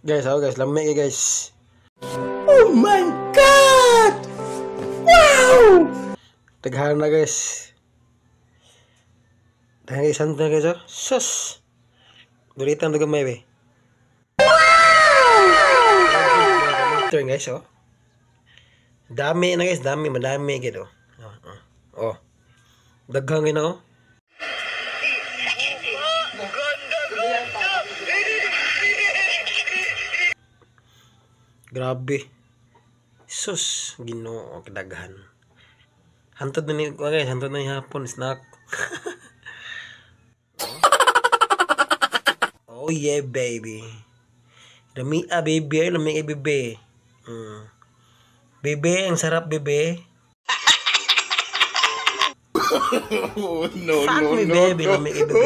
Guys, ako guys, lamig guys. Oh my God! Wow! Taghan na guys. Dahil isang na guys, oh. Sus! Dulitan na gamay, be. Wow! Ito guys, oh. Dami na guys, dami, madami gitu. Oh. Daghang na, oh. Grabe. Sus, Ginoo, kadaghan. Hantod na ni guys, hantod na ni hapon snack. Oh yeah, baby. Lami baby, lami bebe. Bebe, ang sarap bebe. Oh, no, Fuck no, me, no, baby, no. lami bebe.